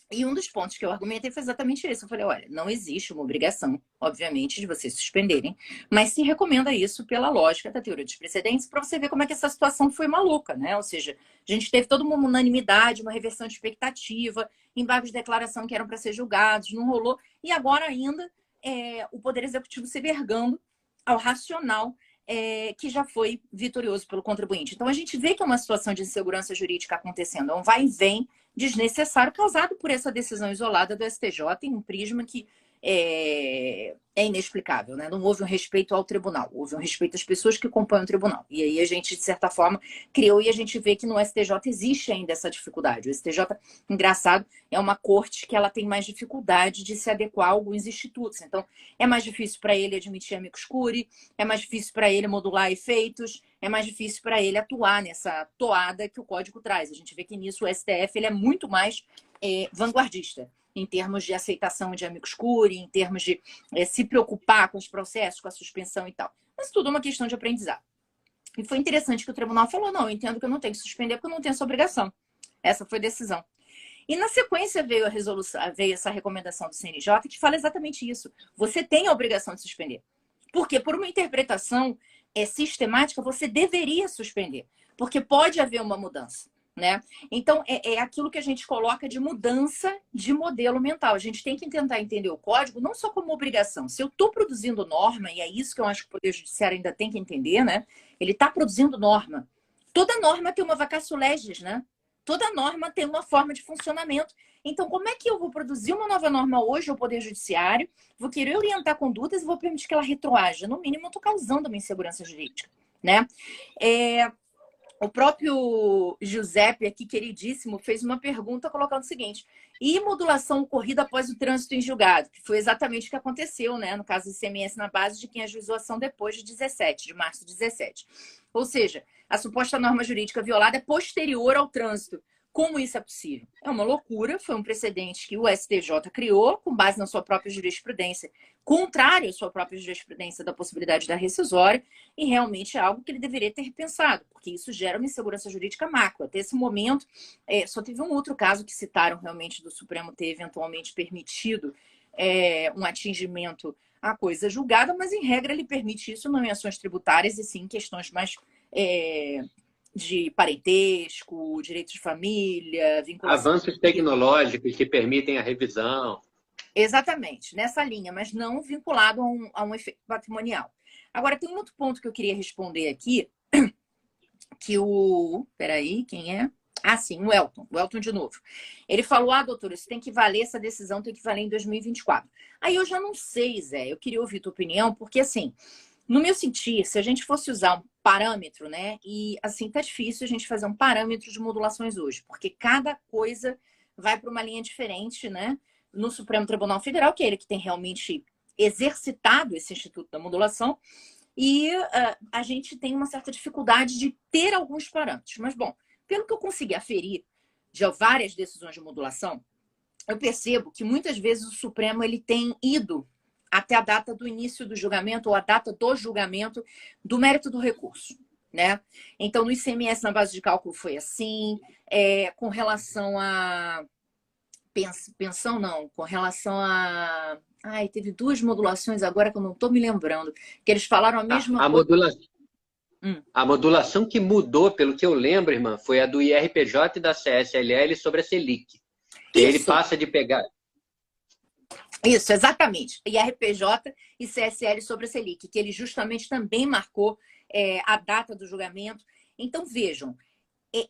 E um dos pontos que eu argumentei foi exatamente isso. Eu falei, olha, não existe uma obrigação, obviamente, de vocês suspenderem, mas se recomenda isso pela lógica da teoria dos precedentes para você ver como é que essa situação foi maluca, né? Ou seja, a gente teve toda uma unanimidade, uma reversão de expectativa, embargos de declaração que eram para ser julgados, não rolou. E agora ainda o Poder Executivo se vergando ao racional que já foi vitorioso pelo contribuinte. Então, a gente vê que é uma situação de insegurança jurídica acontecendo, é um vai e vem desnecessário causado por essa decisão isolada do STJ em um prisma que é inexplicável, né? Não houve um respeito ao tribunal, houve um respeito às pessoas que compõem o tribunal. E aí a gente, de certa forma, criou e a gente vê que no STJ existe ainda essa dificuldade. O STJ, engraçado, é uma corte que ela tem mais dificuldade de se adequar a alguns institutos. Então, é mais difícil para ele admitir amicus curiae, é mais difícil para ele modular efeitos, é mais difícil para ele atuar nessa toada que o código traz. A gente vê que nisso o STF ele é muito mais vanguardista em termos de aceitação de amicus curiae, em termos de se preocupar com os processos, com a suspensão e tal. Mas tudo é uma questão de aprendizado. E foi interessante que o tribunal falou, não, eu entendo que eu não tenho que suspender porque eu não tenho essa obrigação. Essa foi a decisão. E na sequência veio essa recomendação do CNJ que fala exatamente isso. Você tem a obrigação de suspender. Porque por uma interpretação sistemática, você deveria suspender. Porque pode haver uma mudança. Né? Então, é aquilo que a gente coloca de mudança de modelo mental. A gente tem que tentar entender o código não só como obrigação. Se eu estou produzindo norma, e é isso que eu acho que o Poder Judiciário ainda tem que entender, né? Ele está produzindo norma. Toda norma tem uma vacatio legis, né? Toda norma tem uma forma de funcionamento. Então, como é que eu vou produzir uma nova norma hoje ao Poder Judiciário, vou querer orientar condutas e vou permitir que ela retroaja? No mínimo, eu estou causando uma insegurança jurídica, né? O próprio Giuseppe, aqui queridíssimo, fez uma pergunta colocando o seguinte: e modulação ocorrida após o trânsito em julgado? Que foi exatamente o que aconteceu, né? No caso do ICMS na base de quem ajuizou a ação depois de março de 17. Ou seja, a suposta norma jurídica violada é posterior ao trânsito. Como isso é possível? É uma loucura, foi um precedente que o STJ criou com base na sua própria jurisprudência, contrário à sua própria jurisprudência da possibilidade da rescisória, e realmente é algo que ele deveria ter repensado, porque isso gera uma insegurança jurídica macro. Até esse momento, só teve um outro caso que citaram realmente do Supremo ter eventualmente permitido um atingimento à coisa julgada, mas em regra ele permite isso não em ações tributárias, e sim em questões mais de parentesco, direito de família, vinculação... Avanços tecnológicos que permitem a revisão. Exatamente, nessa linha, mas não vinculado a um efeito patrimonial. Agora, tem um outro ponto que eu queria responder aqui, que Peraí, quem é? Ah, sim, o Elton de novo. Ele falou, doutora, isso tem que valer, essa decisão tem que valer em 2024. Aí eu já não sei, Zé, eu queria ouvir tua opinião, porque assim, no meu sentir, se a gente fosse usar um parâmetro, né, e assim tá difícil a gente fazer um parâmetro de modulações hoje, porque cada coisa vai para uma linha diferente, né, no Supremo Tribunal Federal, que é ele que tem realmente exercitado esse instituto da modulação, e a gente tem uma certa dificuldade de ter alguns parâmetros. Mas, bom, pelo que eu consegui aferir de várias decisões de modulação, eu percebo que muitas vezes o Supremo ele tem ido até a data do início do julgamento ou a data do julgamento do mérito do recurso, né? Então, no ICMS, na base de cálculo, foi assim. Com relação a... Pensão, não. Com relação a... Ai, teve duas modulações agora que eu não estou me lembrando. Que eles falaram a mesma coisa. A modulação que mudou, pelo que eu lembro, irmã, foi a do IRPJ e da CSLL sobre a Selic. Que ele passa de pegar... Isso, exatamente. IRPJ e CSL sobre a Selic, que ele justamente também marcou a data do julgamento. Então, vejam,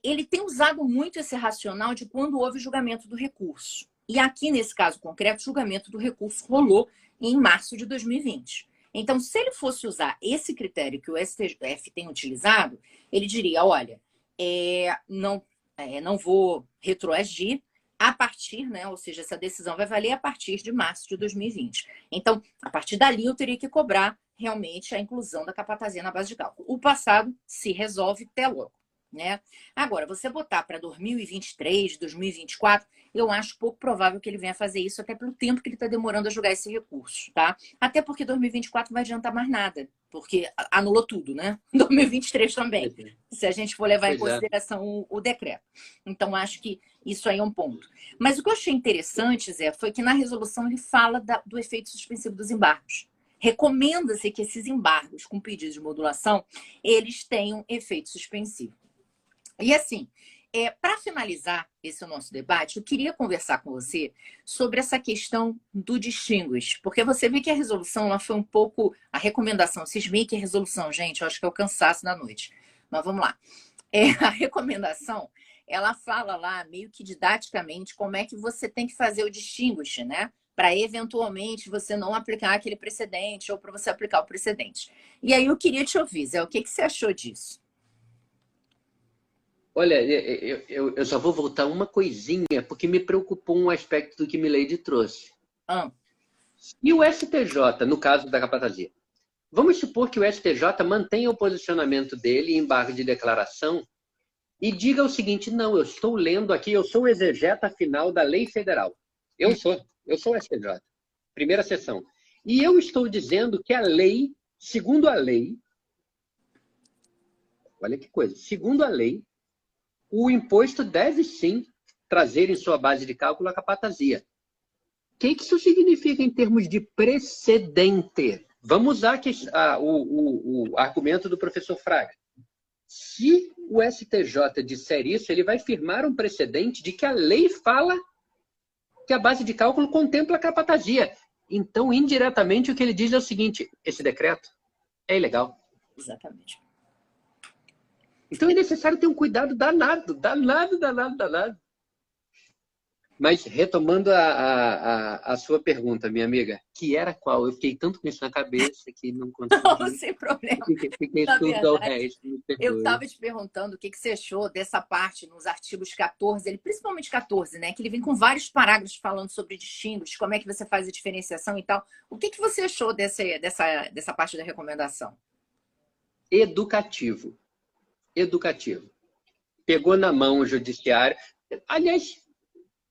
ele tem usado muito esse racional de quando houve julgamento do recurso. E aqui, nesse caso concreto, o julgamento do recurso rolou em março de 2020. Então, se ele fosse usar esse critério que o STF tem utilizado, ele diria, olha, não vou retroagir a partir, né? Ou seja, essa decisão vai valer a partir de março de 2020. Então, a partir dali, eu teria que cobrar realmente a inclusão da capatazia na base de cálculo. O passado se resolve até logo, né? Agora, você botar para 2023, 2024, eu acho pouco provável que ele venha fazer isso, até pelo tempo que ele está demorando a julgar esse recurso, tá? Até porque 2024 não vai adiantar mais nada, porque anulou tudo, né? 2023 também, se a gente for levar em consideração o decreto. Então, acho que isso aí é um ponto. Mas o que eu achei interessante, Zé, foi que na resolução ele fala do efeito suspensivo dos embargos. Recomenda-se que esses embargos com pedidos de modulação, eles tenham efeito suspensivo. E assim, para finalizar esse nosso debate, eu queria conversar com você sobre essa questão do distinguish, porque você vê que a resolução ela foi um pouco... A recomendação, cismei que a resolução, gente, eu acho que é o cansaço da noite. Mas vamos lá. A recomendação, ela fala lá, meio que didaticamente, como é que você tem que fazer o distinguish, né? Para eventualmente você não aplicar aquele precedente ou para você aplicar o precedente. E aí eu queria te ouvir, Zé, o que você achou disso? Olha, eu só vou voltar uma coisinha, porque me preocupou um aspecto do que Mileide trouxe. E o STJ, no caso da capatazia? Vamos supor que o STJ mantenha o posicionamento dele em embargo de declaração e diga o seguinte, não, eu estou lendo aqui, eu sou o exegeta final da lei federal. Eu sou o STJ. Primeira sessão. E eu estou dizendo que a lei, segundo a lei, olha que coisa, segundo a lei, o imposto deve sim trazer em sua base de cálculo a capatazia. O que isso significa em termos de precedente? Vamos usar o argumento do professor Fraga. Se o STJ disser isso, ele vai firmar um precedente de que a lei fala que a base de cálculo contempla a capatazia. Então, indiretamente, o que ele diz é o seguinte: esse decreto é ilegal. Exatamente. Então, é necessário ter um cuidado danado, danado, danado, danado. Mas, retomando a sua pergunta, minha amiga, que era qual? Eu fiquei tanto com isso na cabeça que não consegui. Não, sem problema. Fiquei Na surdo ao verdade, resto. Me eu perdoe. estava te perguntando o que você achou dessa parte nos artigos 14, ele, principalmente 14, né? Que ele vem com vários parágrafos falando sobre distinguos, como é que você faz a diferenciação e tal. O que você achou dessa parte da recomendação? Educativo. Educativo. Pegou na mão o judiciário. Aliás,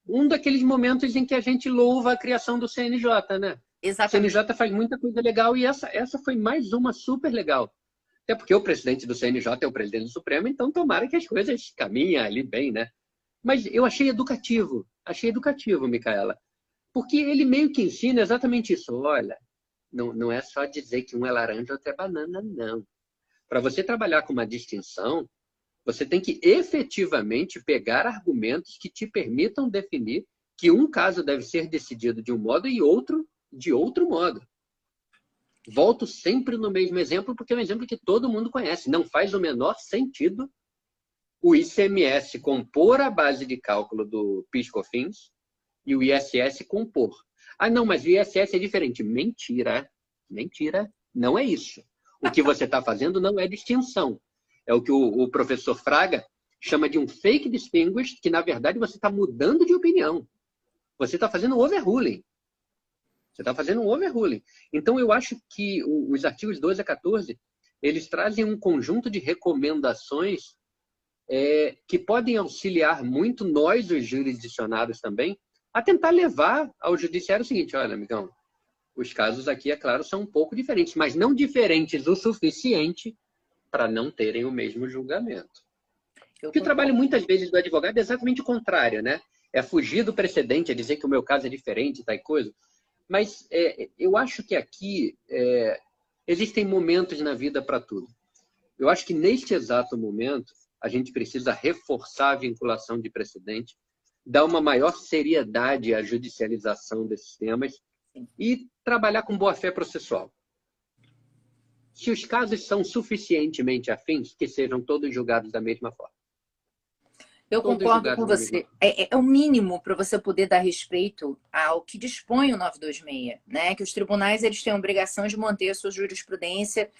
um daqueles momentos em que a gente louva a criação do CNJ, né? Exatamente. O CNJ faz muita coisa legal e essa foi mais uma super legal. Até porque o presidente do CNJ é o presidente do Supremo, então tomara que as coisas caminhem ali bem, né? Mas eu achei educativo, Micaela. Porque ele meio que ensina exatamente isso. Olha, não é só dizer que um é laranja e outro é banana, não. Para você trabalhar com uma distinção, você tem que efetivamente pegar argumentos que te permitam definir que um caso deve ser decidido de um modo e outro de outro modo. Volto sempre no mesmo exemplo, porque é um exemplo que todo mundo conhece. Não faz o menor sentido o ICMS compor a base de cálculo do PIS/COFINS e o ISS compor. Ah, não, mas o ISS é diferente. Mentira. Mentira. Não é isso. O que você está fazendo não é distinção. É o que o professor Fraga chama de um fake distinguished, que, na verdade, você está mudando de opinião. Você está fazendo overruling. Então, eu acho que os artigos 12 a 14, eles trazem um conjunto de recomendações que podem auxiliar muito nós, os jurisdicionados também, a tentar levar ao judiciário o seguinte: olha, amigão, os casos aqui, é claro, são um pouco diferentes, mas não diferentes o suficiente para não terem o mesmo julgamento. Porque o trabalho, muitas vezes, do advogado é exatamente o contrário, né? É fugir do precedente, é dizer que o meu caso é diferente, tal coisa. Mas eu acho que aqui existem momentos na vida para tudo. Eu acho que, neste exato momento, a gente precisa reforçar a vinculação de precedente, dar uma maior seriedade à judicialização desses temas e trabalhar com boa-fé processual. Se os casos são suficientemente afins, que sejam todos julgados da mesma forma. Eu concordo com você. É o mínimo para você poder dar respeito ao que dispõe o 926, né? Que os tribunais eles têm a obrigação de manter a sua jurisprudência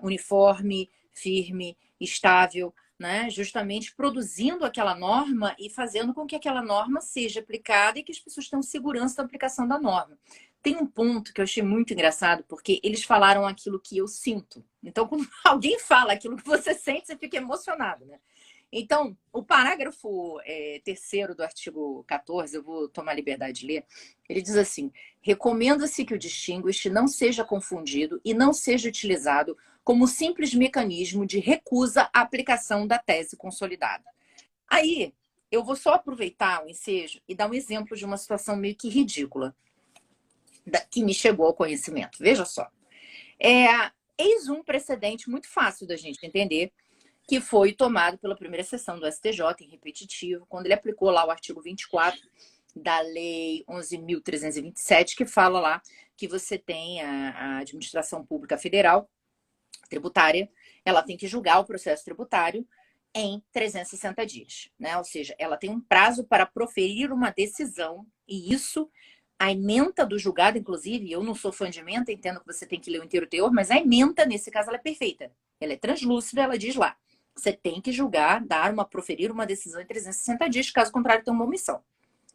uniforme, firme, estável, né? Justamente produzindo aquela norma e fazendo com que aquela norma seja aplicada e que as pessoas tenham segurança da aplicação da norma. Tem um ponto que eu achei muito engraçado, porque eles falaram aquilo que eu sinto. Então, quando alguém fala aquilo que você sente, você fica emocionado, né? Então, o parágrafo 3º do artigo 14, eu vou tomar a liberdade de ler, ele diz assim: recomenda-se que o distinguished não seja confundido e não seja utilizado como simples mecanismo de recusa à aplicação da tese consolidada. Aí, eu vou só aproveitar o ensejo e dar um exemplo de uma situação meio que ridícula que me chegou ao conhecimento. Veja só. Eis um precedente muito fácil da gente entender, que foi tomado pela primeira sessão do STJ, em repetitivo, quando ele aplicou lá o artigo 24 da Lei 11.327, que fala lá que você tem a administração pública federal tributária, ela tem que julgar o processo tributário em 360 dias, né? Ou seja, ela tem um prazo para proferir uma decisão, e isso, a ementa do julgado, inclusive, eu não sou fã de ementa, entendo que você tem que ler o inteiro teor, mas a ementa, nesse caso, ela é perfeita. Ela é translúcida, ela diz lá: você tem que julgar, proferir uma decisão em 360 dias, caso contrário, tem uma omissão.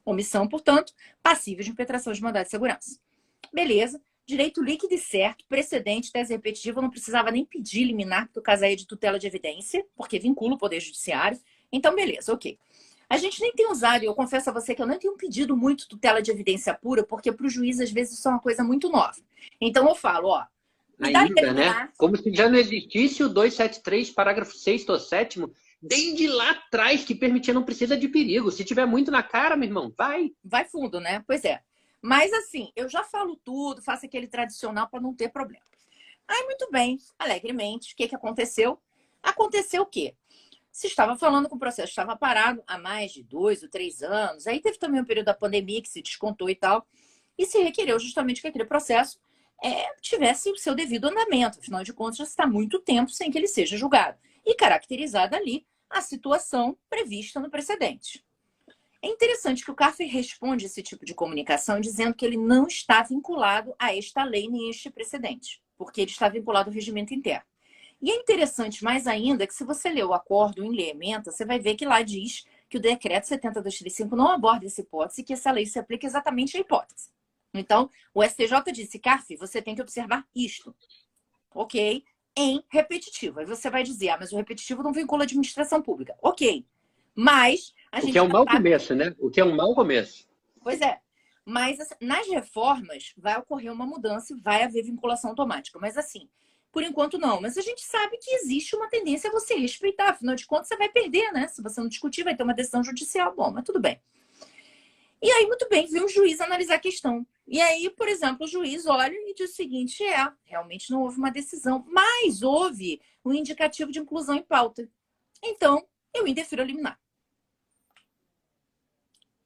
Omissão, portanto, passível de impetração de mandado de segurança. Beleza. Direito líquido e certo, precedente, tese repetitiva, eu não precisava nem pedir liminar, porque o caso aí é de tutela de evidência, porque vincula o Poder Judiciário. Então, beleza, ok. A gente nem tem usado, e eu confesso a você que eu não tenho pedido muito tutela de evidência pura, porque para o juiz, às vezes, isso é uma coisa muito nova. Então, eu falo, ó, ainda, né? Como se já não existisse o 273, parágrafo 6º ou 7º, desde lá atrás, que permitia não precisa de perigo. Se tiver muito na cara, meu irmão, vai. Vai fundo, né? Pois é. Mas assim, eu já falo tudo, faço aquele tradicional para não ter problema. Aí, muito bem, alegremente, o que aconteceu? Aconteceu o quê? Se estava falando que o processo estava parado há mais de 2 ou 3 anos, aí teve também um período da pandemia que se descontou e tal, e se requereu justamente que aquele processo tivesse o seu devido andamento. Afinal de contas, já está há muito tempo sem que ele seja julgado. E caracterizada ali a situação prevista no precedente. É interessante que o CARF responde esse tipo de comunicação dizendo que ele não está vinculado a esta lei nem a este precedente, porque ele está vinculado ao regimento interno. E é interessante mais ainda que se você ler o acordo em lei ementa, você vai ver que lá diz que o decreto 70.235 não aborda essa hipótese e que essa lei se aplica exatamente à hipótese. Então, o STJ disse, CARF, você tem que observar isto, ok? Em repetitivo. Aí você vai dizer, mas o repetitivo não vincula a administração pública. Ok, mas a gente... O que é um mau começo, né? O que é um mau começo. Pois é. Mas assim, nas reformas vai ocorrer uma mudança e vai haver vinculação automática. Mas assim, por enquanto não. Mas a gente sabe que existe uma tendência a você respeitar. Afinal de contas, você vai perder, né? Se você não discutir, vai ter uma decisão judicial. Bom, mas tudo bem. E aí, muito bem, viu um juiz analisar a questão. E aí, por exemplo, o juiz olha e diz o seguinte, realmente não houve uma decisão, mas houve um indicativo de inclusão em pauta. Então, eu indefiro a liminar.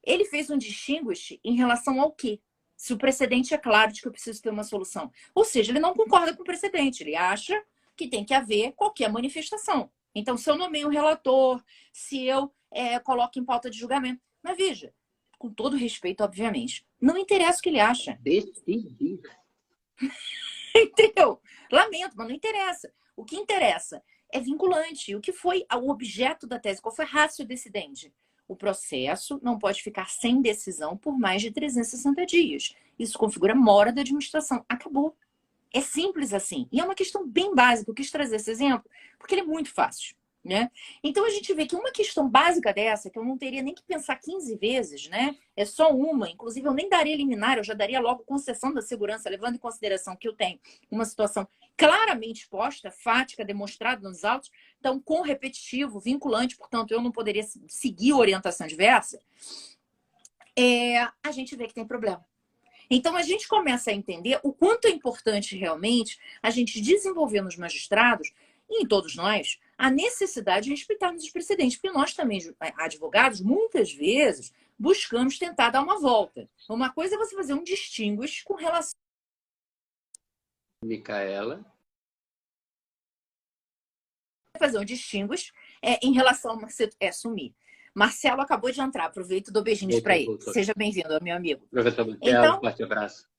Ele fez um distinguish em relação ao quê? Se o precedente é claro de que eu preciso ter uma solução. Ou seja, ele não concorda com o precedente, ele acha que tem que haver qualquer manifestação. Então, se eu nomeio um relator, se eu coloco em pauta de julgamento. Mas veja, com todo respeito, obviamente, não interessa o que ele acha. Decidido. Entendeu? Lamento, mas não interessa. O que interessa é vinculante. O que foi o objeto da tese? Qual foi a ratio decidente? O processo não pode ficar sem decisão por mais de 360 dias. Isso configura mora da administração. Acabou. É simples assim. E é uma questão bem básica. Eu quis trazer esse exemplo porque ele é muito fácil. Né? Então a gente vê que uma questão básica dessa, que eu não teria nem que pensar 15 vezes, né? É só uma, inclusive eu nem daria liminar, eu já daria logo concessão da segurança, levando em consideração que eu tenho uma situação claramente posta, fática, demonstrada nos autos, então com repetitivo, vinculante, portanto eu não poderia seguir orientação diversa, a gente vê que tem problema. Então, a gente começa a entender o quanto é importante realmente a gente desenvolver nos magistrados, e em todos nós, a necessidade de respeitarmos os precedentes. Porque nós também, advogados, muitas vezes, buscamos tentar dar uma volta. Uma coisa é você fazer um distinguish com relação... Micaela. Fazer um distinguish em relação a sumir. Marcelo acabou de entrar. Aproveito e dou beijinhos para ele. Seja bem-vindo, meu amigo. Professor Marcelo, forte abraço.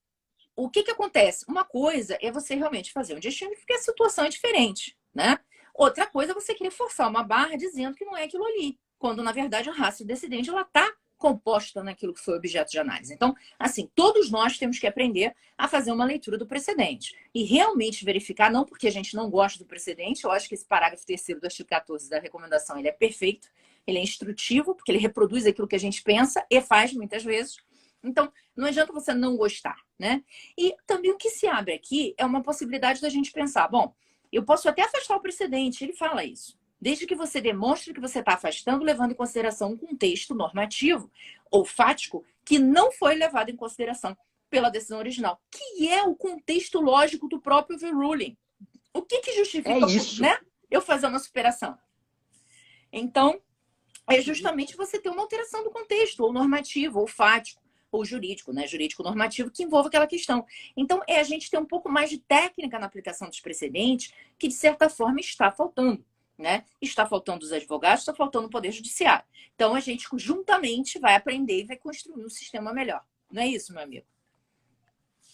O que acontece? Uma coisa é você realmente fazer um destino porque a situação é diferente, né? Outra coisa é você querer forçar uma barra dizendo que não é aquilo ali, quando, na verdade, a ratio decidente ela está composta naquilo que foi objeto de análise. Então, assim, todos nós temos que aprender a fazer uma leitura do precedente e realmente verificar, não porque a gente não gosta do precedente, eu acho que esse parágrafo 3º do artigo 14 da recomendação, ele é perfeito, ele é instrutivo, porque ele reproduz aquilo que a gente pensa e faz muitas vezes. Então, não adianta você não gostar, né? E também o que se abre aqui é uma possibilidade da gente pensar, bom, eu posso até afastar o precedente, ele fala isso, desde que você demonstre que você está afastando, levando em consideração um contexto normativo ou fático que não foi levado em consideração pela decisão original, que é o contexto lógico do próprio overruling. O que justifica isso, né, eu fazer uma superação? Então, é justamente você ter uma alteração do contexto, ou normativo, ou fático, ou jurídico, né? Jurídico normativo, que envolve aquela questão. Então, a gente ter um pouco mais de técnica na aplicação dos precedentes, que, de certa forma, está faltando, né? Está faltando os advogados, está faltando o Poder Judiciário. Então, a gente, juntamente, vai aprender e vai construir um sistema melhor. Não é isso, meu amigo?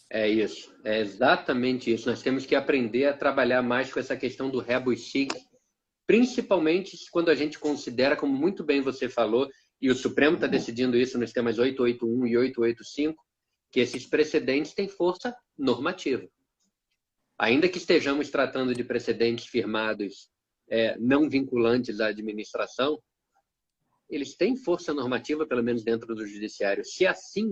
É isso. É exatamente isso. Nós temos que aprender a trabalhar mais com essa questão do rebus sic, principalmente quando a gente considera, como muito bem você falou, e o Supremo está decidindo isso nos temas 881 e 885, que esses precedentes têm força normativa. Ainda que estejamos tratando de precedentes firmados não vinculantes à administração, eles têm força normativa, pelo menos dentro do judiciário. Se assim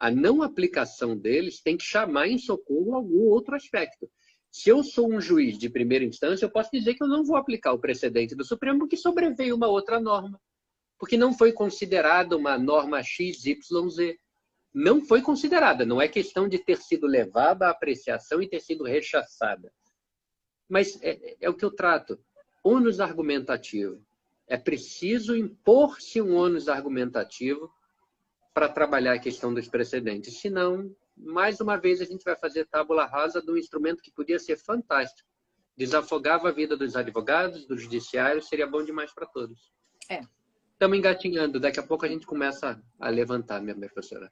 a não aplicação deles tem que chamar em socorro algum outro aspecto. Se eu sou um juiz de primeira instância, eu posso dizer que eu não vou aplicar o precedente do Supremo porque sobreveio uma outra norma. Porque não foi considerada uma norma XYZ. Não foi considerada. Não é questão de ter sido levada à apreciação e ter sido rechaçada. Mas é o que eu trato. Ônus argumentativo. É preciso impor-se um ônus argumentativo para trabalhar a questão dos precedentes. Senão, mais uma vez, a gente vai fazer tábula rasa de um instrumento que podia ser fantástico. Desafogava a vida dos advogados, do judiciário, seria bom demais para todos. Estamos engatinhando. Daqui a pouco a gente começa a levantar, minha professora.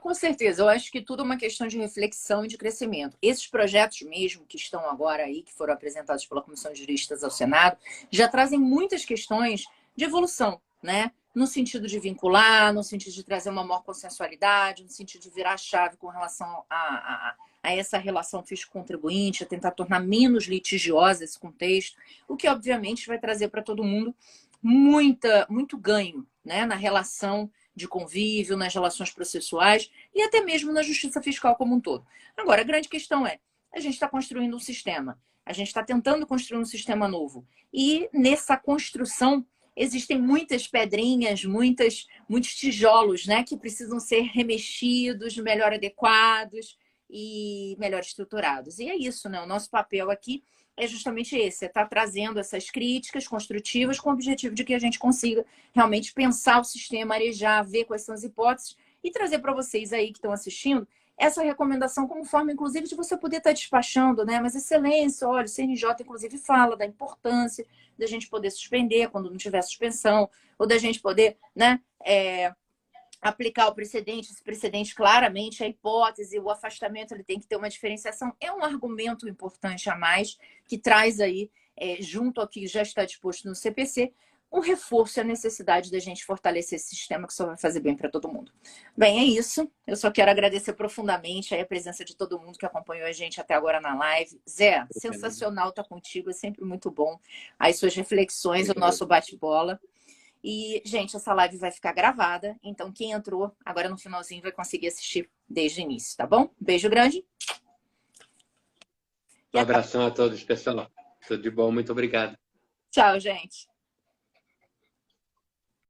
Com certeza. Eu acho que tudo é uma questão de reflexão e de crescimento. Esses projetos mesmo que estão agora aí, que foram apresentados pela Comissão de Juristas ao Senado, já trazem muitas questões de evolução, né? No sentido de vincular, no sentido de trazer uma maior consensualidade, no sentido de virar a chave com relação a essa relação fisco-contribuinte, a tentar tornar menos litigiosa esse contexto, o que obviamente vai trazer para todo mundo muito ganho, né? Na relação de convívio, nas relações processuais e até mesmo na justiça fiscal como um todo. Agora, a grande questão é, a gente está construindo um sistema, a gente está tentando construir um sistema novo. E nessa construção existem muitas pedrinhas, muitos tijolos, né, que precisam ser remexidos, melhor adequados e melhor estruturados. E é isso, né? O nosso papel aqui é justamente esse, é estar trazendo essas críticas construtivas com o objetivo de que a gente consiga realmente pensar o sistema, arejar, ver quais são as hipóteses e trazer para vocês aí que estão assistindo essa recomendação como forma, inclusive, de você poder estar despachando, né? Mas excelência, olha, o CNJ, inclusive, fala da importância da gente poder suspender quando não tiver suspensão, ou da gente poder, né, aplicar o precedente, esse precedente claramente, a hipótese, o afastamento, ele tem que ter uma diferenciação. É um argumento importante a mais que traz aí, junto ao que já está disposto no CPC, um reforço e a necessidade da gente fortalecer esse sistema que só vai fazer bem para todo mundo. Bem, é isso. Eu só quero agradecer profundamente a presença de todo mundo que acompanhou a gente até agora na live. Zé, sensacional estar contigo, é sempre muito bom. As suas reflexões, o nosso bate-bola. E, gente, essa live vai ficar gravada, então quem entrou agora no finalzinho vai conseguir assistir desde o início, tá bom? Beijo grande. Um abração a todos, pessoal. Tudo de bom, muito obrigado. Tchau, gente.